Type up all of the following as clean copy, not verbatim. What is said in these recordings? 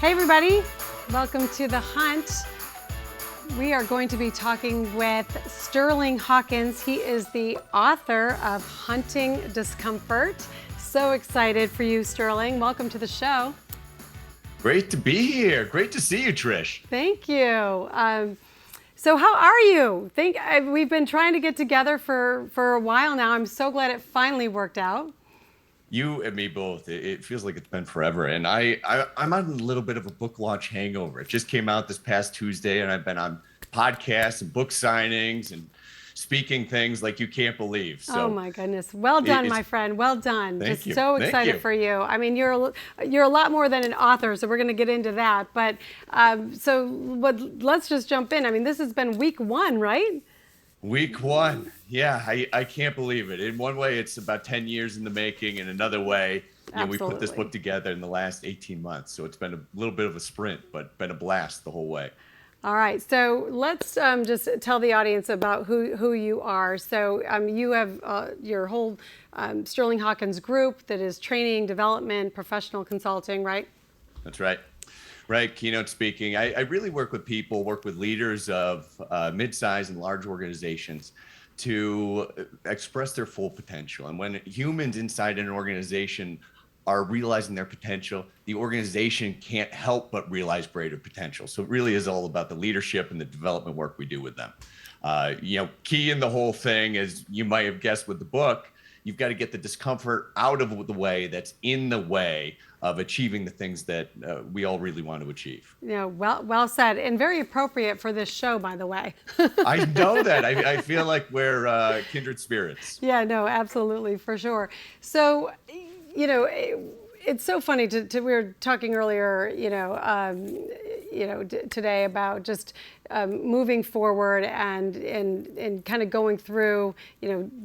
Hey everybody, welcome to The Hunt. We are going to be talking with Sterling Hawkins. He is the author of Hunting Discomfort. So excited for you, Sterling. Welcome to the show. Great to be here. Great to see you, Trish. Thank you. So how are you? We've been trying to get together for a while now. I'm so glad it finally worked out. You and me both. It feels like it's been forever. And I'm on a little bit of a book launch hangover. It just came out this past Tuesday, and I've been on podcasts and book signings and speaking things like you can't believe. So oh my goodness. Well done, my friend. Well done. Thank Just you. so Thank excited you. for you. I mean, you're a lot more than an author, so we're going to get into that. But let's just jump in. I mean, this has been week one, right? Week one. Yeah, I can't believe it. In one way, it's about 10 years in the making. In another way, we put this book together in the last 18 months. So it's been a little bit of a sprint, but been a blast the whole way. All right, so let's just tell the audience about who you are. So you have your whole Sterling Hawkins group that is training, development, professional consulting, right? That's right. Right, keynote speaking. I really work with people, work with leaders of mid-sized and large organizations to express their full potential. And when humans inside an organization are realizing their potential, the organization can't help but realize greater potential. So it really is all about the leadership and the development work we do with them. Key in the whole thing, as you might have guessed with the book, you've got to get the discomfort out of the way that's in the way of achieving the things that we all really want to achieve. Yeah, well said, and very appropriate for this show, by the way. I know that. I feel like we're kindred spirits. Yeah, no, absolutely, for sure. So, it's so funny we were talking earlier, today about just moving forward and kind of going through,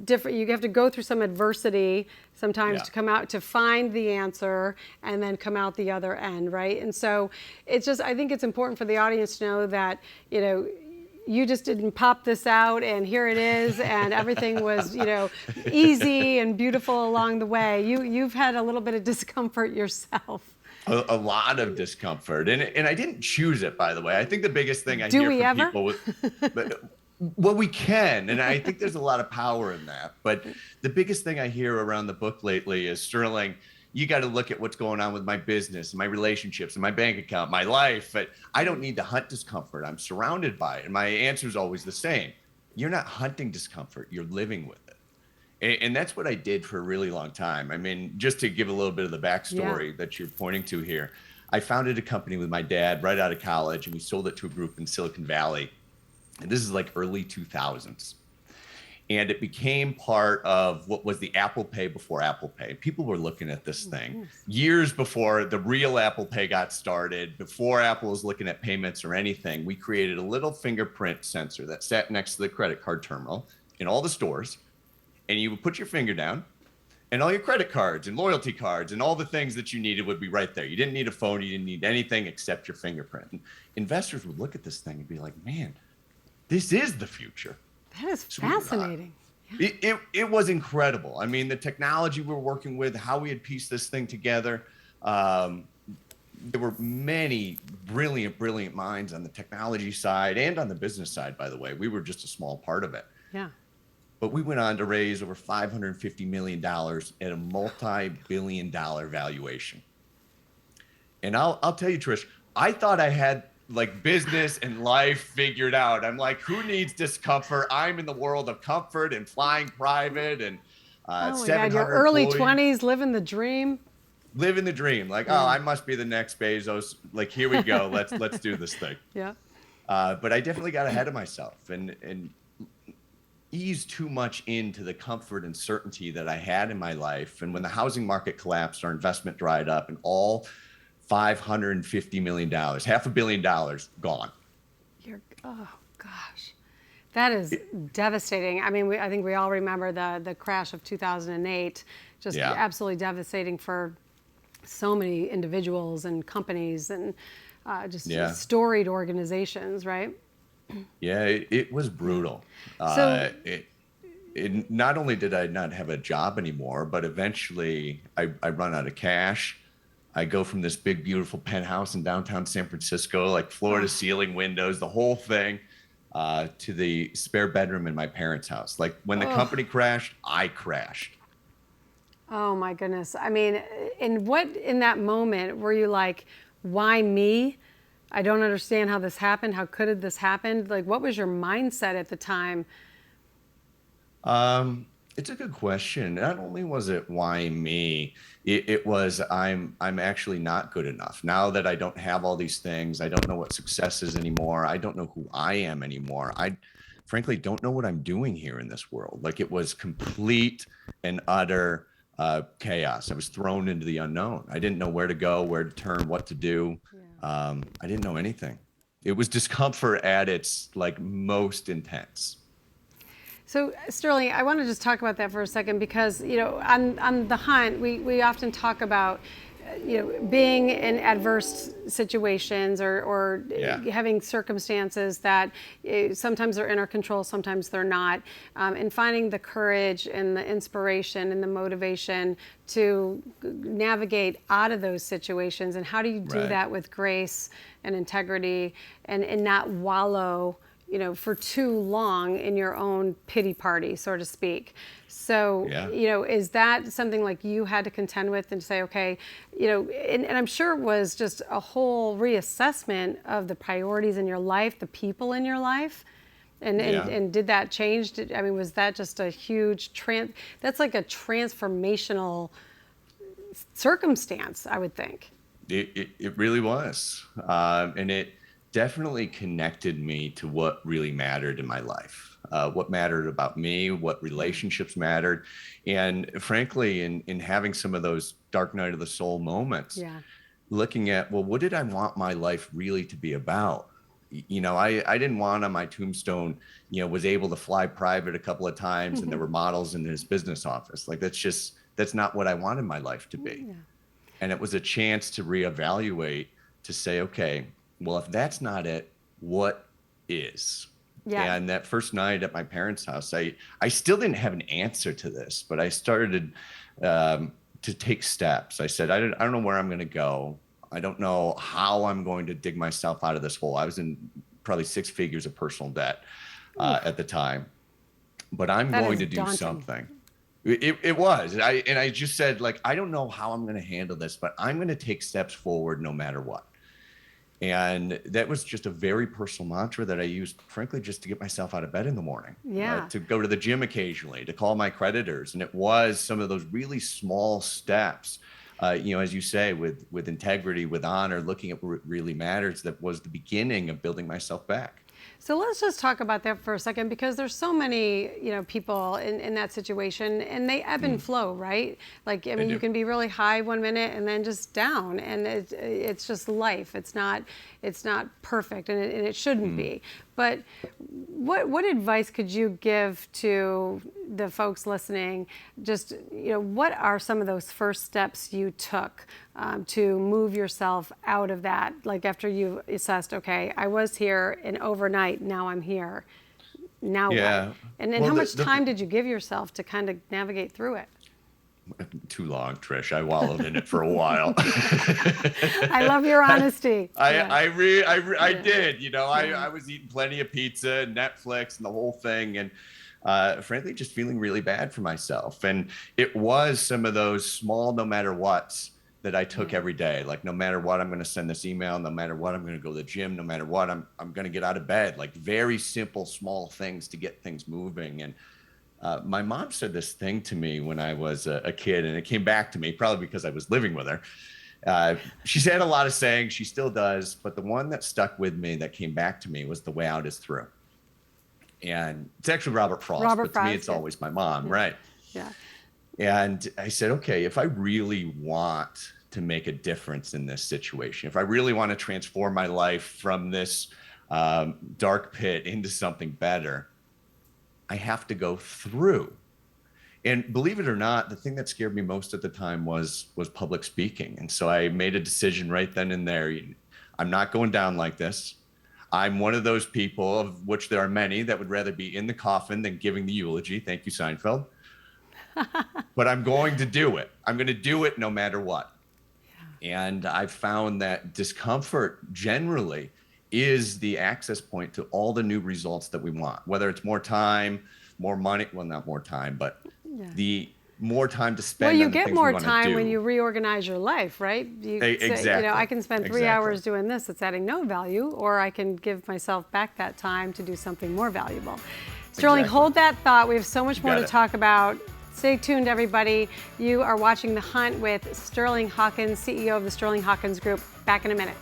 different. You have to go through some adversity sometimes to come out to find the answer and then come out the other end, right? And so I think it's important for the audience to know that, you just didn't pop this out and here it is and everything was, easy and beautiful along the way. You've had a little bit of discomfort yourself. A lot of discomfort. And I didn't choose it, by the way. I think the biggest thing I hear from people well, we can, and I think there's a lot of power in that. But the biggest thing I hear around the book lately is, Sterling, you got to look at what's going on with my business and my relationships and my bank account, my life. But I don't need to hunt discomfort. I'm surrounded by it. And my answer is always the same. You're not hunting discomfort. You're living with it. And that's what I did for a really long time. I mean, just to give a little bit of the backstory that you're pointing to here, I founded a company with my dad right out of college, and we sold it to a group in Silicon Valley. And this is like early 2000s. And it became part of what was the Apple Pay before Apple Pay. People were looking at this thing years before the real Apple Pay got started, before Apple was looking at payments or anything. We created a little fingerprint sensor that sat next to the credit card terminal in all the stores. And you would put your finger down, and all your credit cards and loyalty cards and all the things that you needed would be right there. You didn't need a phone. You didn't need anything except your fingerprint. And investors would look at this thing and be like, man, this is the future. That is fascinating. It was incredible. I mean, the technology we were working with, how we had pieced this thing together. There were many brilliant minds on the technology side and on the business side, by the way. We were just a small part of it. Yeah. But we went on to raise over $550 million at a multi-billion-dollar valuation. And I'll tell you, Trish, I thought I had like business and life figured out. I'm like, who needs discomfort? I'm in the world of comfort and flying private and oh my God, your early 20s, living the dream. Living the dream. Like, oh, I must be the next Bezos. Like, here we go. Let's do this thing. Yeah. But I definitely got ahead of myself and eased too much into the comfort and certainty that I had in my life. And when the housing market collapsed, our investment dried up, and all $550 million, $500 million gone. Oh gosh, that is devastating. I mean, I think we all remember the crash of 2008, just absolutely devastating for so many individuals and companies and just storied organizations, right? Yeah, it was brutal. It not only did I not have a job anymore, but eventually I run out of cash. I go from this big, beautiful penthouse in downtown San Francisco, like floor to ceiling windows, the whole thing, to the spare bedroom in my parents' house. Like when the company crashed, I crashed. Oh my goodness. I mean, in that moment were you like, why me? I don't understand how this happened. How could this happen? Like, what was your mindset at the time? It's a good question. Not only was it why me, it was I'm actually not good enough. Now that I don't have all these things, I don't know what success is anymore. I don't know who I am anymore. I frankly don't know what I'm doing here in this world. Like it was complete and utter chaos. I was thrown into the unknown. I didn't know where to go, where to turn, what to do. I didn't know anything. It was discomfort at its like most intense. So, Sterling, I want to just talk about that for a second because, on The Hunt, we often talk about, being in adverse situations or Yeah. having circumstances that sometimes they're in our control, sometimes they're not, and finding the courage and the inspiration and the motivation to navigate out of those situations. And how do you do Right. that with grace and integrity and not wallow for too long in your own pity party, so to speak. So, Yeah. Is that something like you had to contend with and say, okay, and I'm sure it was just a whole reassessment of the priorities in your life, the people in your life. And did that change? Was that just a huge that's like a transformational circumstance, I would think. It really was. And it definitely connected me to what really mattered in my life, what mattered about me, what relationships mattered. And frankly, in having some of those dark night of the soul moments, Yeah. looking at, well, what did I want my life really to be about? I didn't want on my tombstone, was able to fly private a couple of times and there were models in his business office. Like that's not what I wanted my life to be. Yeah. And it was a chance to reevaluate, to say, okay, well, if that's not it, what is? Yeah. And that first night at my parents' house, I still didn't have an answer to this, but I started to take steps. I said, I don't know where I'm going to go. I don't know how I'm going to dig myself out of this hole. I was in probably 6 figures of personal debt at the time, but I'm That going is to do daunting. something. It was. I just said, like, I don't know how I'm going to handle this, but I'm going to take steps forward no matter what. And that was just a very personal mantra that I used, frankly, just to get myself out of bed in the morning, Yeah. to go to the gym occasionally, to call my creditors. And it was some of those really small steps, as you say, with integrity, with honor, looking at what really matters, that was the beginning of building myself back. So let's just talk about that for a second because there's so many, people in that situation and they ebb and flow, right? Like, you can be really high one minute and then just down, and it's just life. It's not perfect, and it shouldn't be. But what advice could you give to the folks listening? Just, what are some of those first steps you took to move yourself out of that? Like after you assessed, okay, I was here and overnight, now I'm here. Now Yeah. what? And then how much time did you give yourself to kind of navigate through it? Too long, Trish. I wallowed in it for a while. I love your honesty. I did. I was eating plenty of pizza and Netflix and the whole thing, and frankly, just feeling really bad for myself. And it was some of those small, no matter what's, that I took every day. Like, no matter what, I'm going to send this email. No matter what, I'm going to go to the gym. No matter what, I'm going to get out of bed. Like very simple, small things to get things moving. And my mom said this thing to me when I was a kid, and it came back to me probably because I was living with her. She said a lot of sayings, she still does, but the one that stuck with me, that came back to me, was the way out is through. And it's actually Robert Frost, but to me, it's always my mom, right? Yeah. And I said, okay, if I really want to make a difference in this situation, if I really want to transform my life from this dark pit into something better, I have to go through. And believe it or not, the thing that scared me most at the time was public speaking. And so I made a decision right then and there. I'm not going down like this. I'm one of those people, of which there are many, that would rather be in the coffin than giving the eulogy. Thank you, Seinfeld. But I'm going to do it. I'm going to do it no matter what. And I've found that discomfort generally is the access point to all the new results that we want, whether it's more time, more money, well, not more time, but the more time to spend well, you on the get things more we want to time do. when you reorganize your life, right? You say, Exactly. I can spend 3 hours doing this that's adding no value, or I can give myself back that time to do something more valuable. Sterling, hold that thought. We have so much more to talk about. Stay tuned, everybody. You are watching The Hunt with Sterling Hawkins, CEO of the Sterling Hawkins Group. Back in a minute.